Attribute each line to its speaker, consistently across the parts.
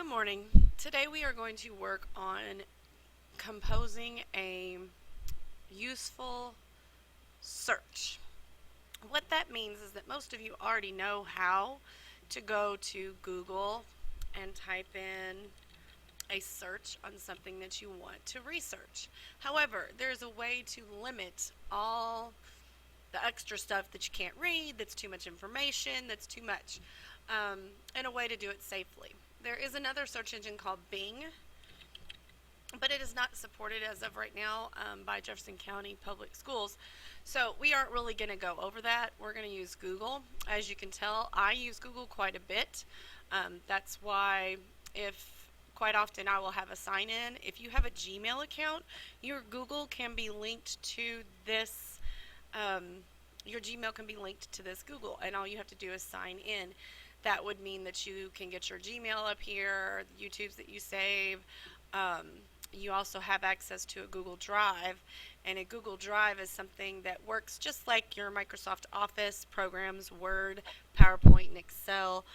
Speaker 1: Good morning. Today we are going to work on composing a useful search. What that means is that most of you already know how to go to Google and type in a search on something that you want to research. However, there's a way to limit all the extra stuff that you can't read, that's too much information, that's too much, and a way to do it safely. There is another search engine called Bing, but it is not supported as of right now by Jefferson County Public Schools. So we aren't really going to go over that. We're going to use Google. As you can tell, I use Google quite a bit. That's why if quite often I will have a sign in. If you have a Gmail account, your Google can be linked to this. Your Gmail can be linked to this Google, and all you have to do is sign in. That would mean that you can get your Gmail up here, the YouTubes that you save. You also have access to a Google Drive, and a Google Drive is something that works just like your Microsoft Office programs, Word, PowerPoint, and Excel.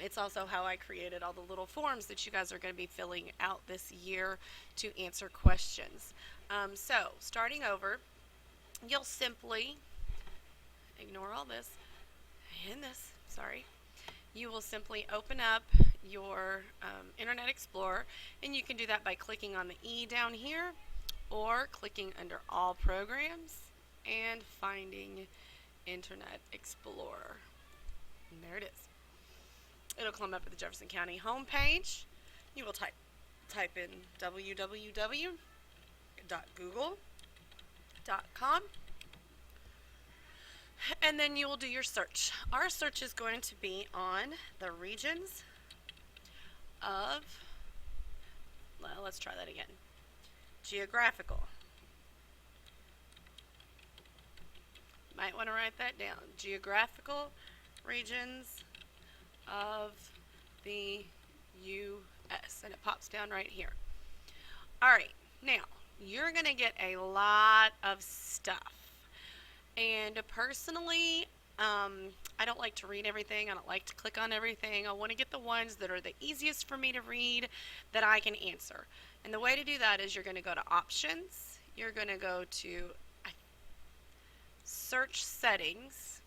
Speaker 1: It's also how I created all the little forms that you guys are going to be filling out this year to answer questions. So, starting over, you'll simply ignore all this and this, sorry. You will simply open up your Internet Explorer, and you can do that by clicking on the E down here or clicking under All Programs and finding Internet Explorer. And there it is. It'll come up at the Jefferson County homepage. You will type in www.google.com, and then you will do your search. Our search is going to be on the regions of, well, let's try that again, geographical. Might want to write that down. Geographical regions of the U.S. And it pops down right here. Alright, now, you're going to get a lot of stuff. And personally, I don't like to read everything. I don't like to click on everything. I want to get the ones that are the easiest for me to read that I can answer. And the way to do that is you're going to go to Options. You're going to go to Search Settings.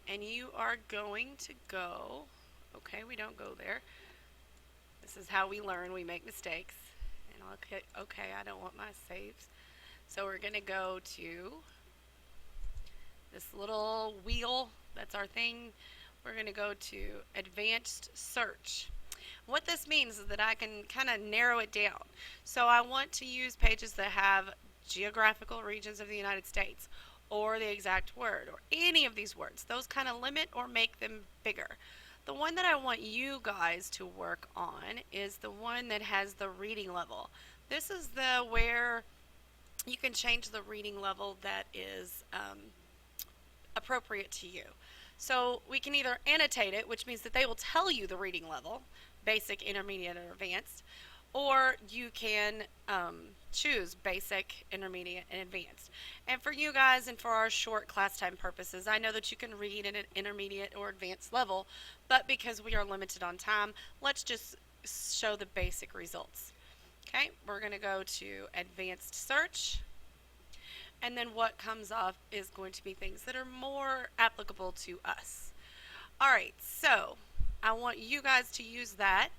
Speaker 1: And you are going to go, okay, we don't go there. This is how we learn. We make mistakes. And I'll click, okay, I don't want my saves. So we're going to go to this little wheel, that's our thing. We're going to go to Advanced Search. What this means is that I can kind of narrow it down. So I want to use pages that have geographical regions of the United States, or the exact word, or any of these words. Those kind of limit or make them bigger. The one that I want you guys to work on is the one that has the reading level. This is the where you can change the reading level that is appropriate to you. So we can either annotate it, which means that they will tell you the reading level, basic, intermediate, or advanced, or you can choose basic, intermediate, and advanced. And for you guys and for our short class time purposes, I know that you can read at an intermediate or advanced level, but because we are limited on time, let's just show the basic results. Okay, we're going to go to Advanced Search, and then what comes up is going to be things that are more applicable to us. Alright, so I want you guys to use that,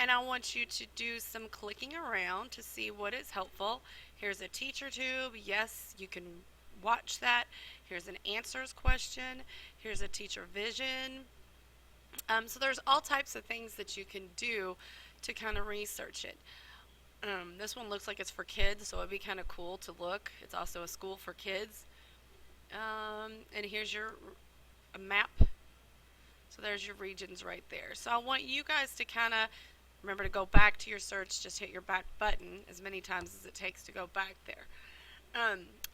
Speaker 1: and I want you to do some clicking around to see what is helpful. Here's a teacher tube. Yes, you can watch that. Here's an answers question. Here's a teacher vision. So there's all types of things that you can do to kind of research it. This one looks like it's for kids, so it'd be kind of cool to look. It's also a school for kids. And here's your map. So there's your regions right there. So I want you guys to kind of remember to go back to your search. Just hit your back button as many times as it takes to go back there.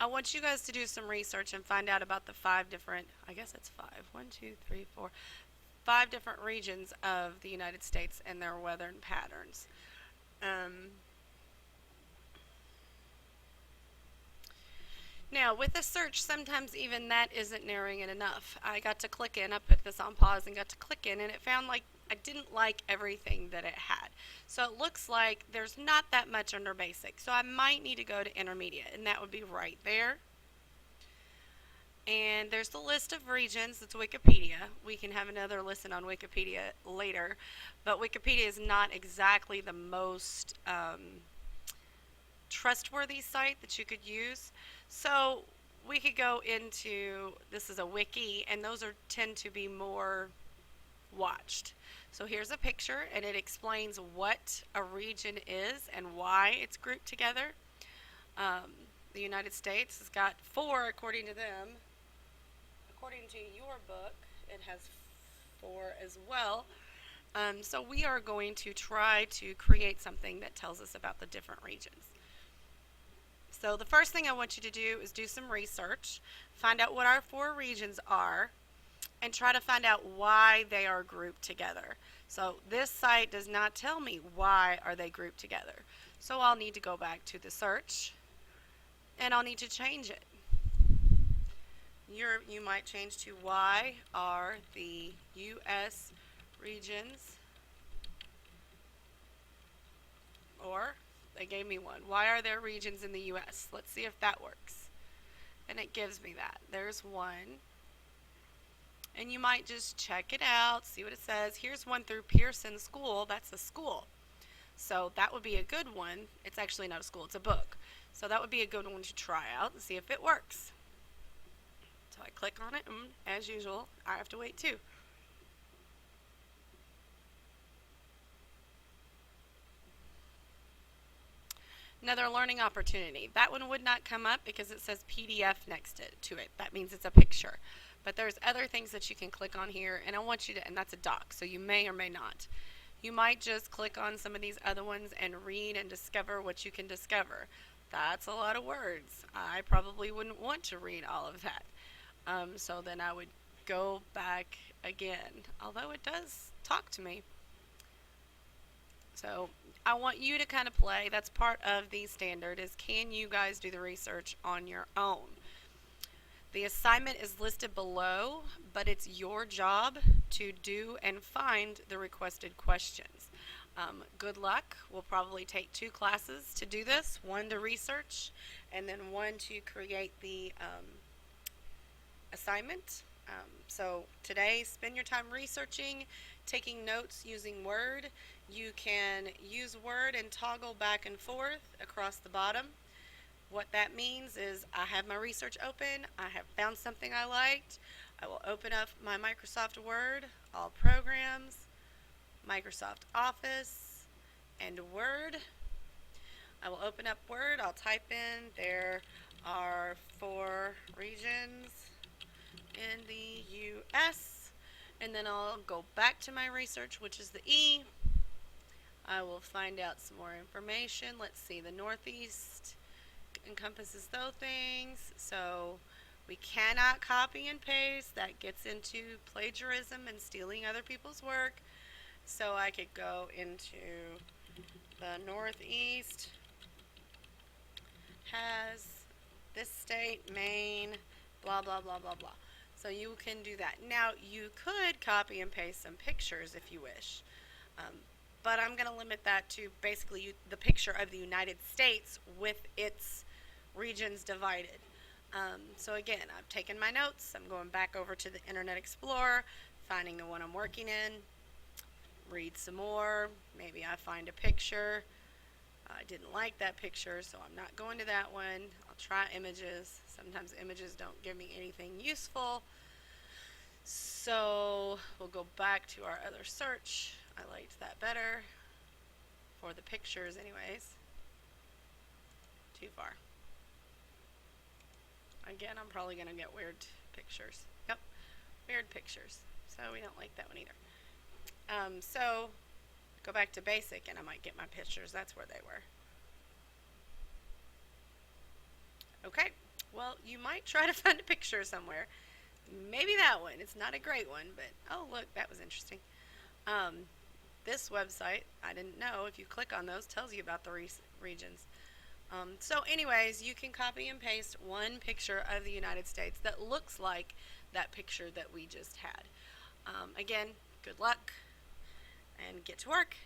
Speaker 1: I want you guys to do some research and find out about the 5 different, I guess it's 5, 1, 2, 3, 4, 5 different regions of the United States and their weather patterns. Now, with a search, sometimes even that isn't narrowing it enough. I got to click in, I put this on pause and got to click in, and it found like I didn't like everything that it had. So it looks like there's not that much under basic. So I might need to go to intermediate, and that would be right there. And there's the list of regions. It's Wikipedia. We can have another listen on Wikipedia later. But Wikipedia is not exactly the most trustworthy site that you could use. So we could go into, this is a wiki, and those tend to be more watched. So here's a picture, and it explains what a region is and why it's grouped together. The United States has got 4 according to them. According to your book, it has 4 as well. So we are going to try to create something that tells us about the different regions. So the first thing I want you to do is do some research, find out what our 4 regions are, and try to find out why they are grouped together. So this site does not tell me why are they grouped together. So I'll need to go back to the search, and I'll need to change it. You might change to why are the U.S. regions, or they gave me one. Why are there regions in the U.S.? Let's see if that works. And it gives me that. There's one. And you might just check it out, see what it says. Here's one through Pearson School. That's a school. So that would be a good one. It's actually not a school, it's a book. So that would be a good one to try out and see if it works. So I click on it, and as usual, I have to wait too. Another learning opportunity. That one would not come up because it says PDF next to it. That means it's a picture. But there's other things that you can click on here, and I want you to, and that's a doc, so you may or may not. You might just click on some of these other ones and read and discover what you can discover. That's a lot of words. I probably wouldn't want to read all of that. So then I would go back again, although it does talk to me. So I want you to kind of play. That's part of the standard, is can you guys do the research on your own? The assignment is listed below, but it's your job to do and find the requested questions. Good luck. We'll probably take 2 classes to do this, one to research and then one to create the assignment. So today, spend your time researching, taking notes using Word. You can use Word and toggle back and forth across the bottom. What that means is I have my research open, I have found something I liked, I will open up my Microsoft Word, all programs, Microsoft Office, and Word. I will open up Word, I'll type in there are 4 regions in the U.S., and then I'll go back to my research, which is the E. I will find out some more information. Let's see, the Northeast encompasses those things, so we cannot copy and paste. That gets into plagiarism and stealing other people's work. So I could go into the Northeast has this state, Maine, blah, blah, blah, blah, blah. So you can do that. Now, you could copy and paste some pictures if you wish, but I'm going to limit that to basically the picture of the United States with its regions divided. So again, I've taken my notes. I'm going back over to the Internet Explorer, finding the one I'm working in, read some more. Maybe I find a picture. I didn't like that picture, so I'm not going to that one. I'll try images. Sometimes images don't give me anything useful. So we'll go back to our other search. I liked that better for the pictures anyways. Too far. Again, I'm probably going to get weird pictures. Yep, weird pictures. So we don't like that one either. So go back to basic and I might get my pictures. That's where they were. Okay, well, you might try to find a picture somewhere. Maybe that one. It's not a great one, but oh, look, that was interesting. This website, I didn't know, if you click on those, tells you about the regions. So anyways, you can copy and paste one picture of the United States that looks like that picture that we just had. Again, good luck. get to work.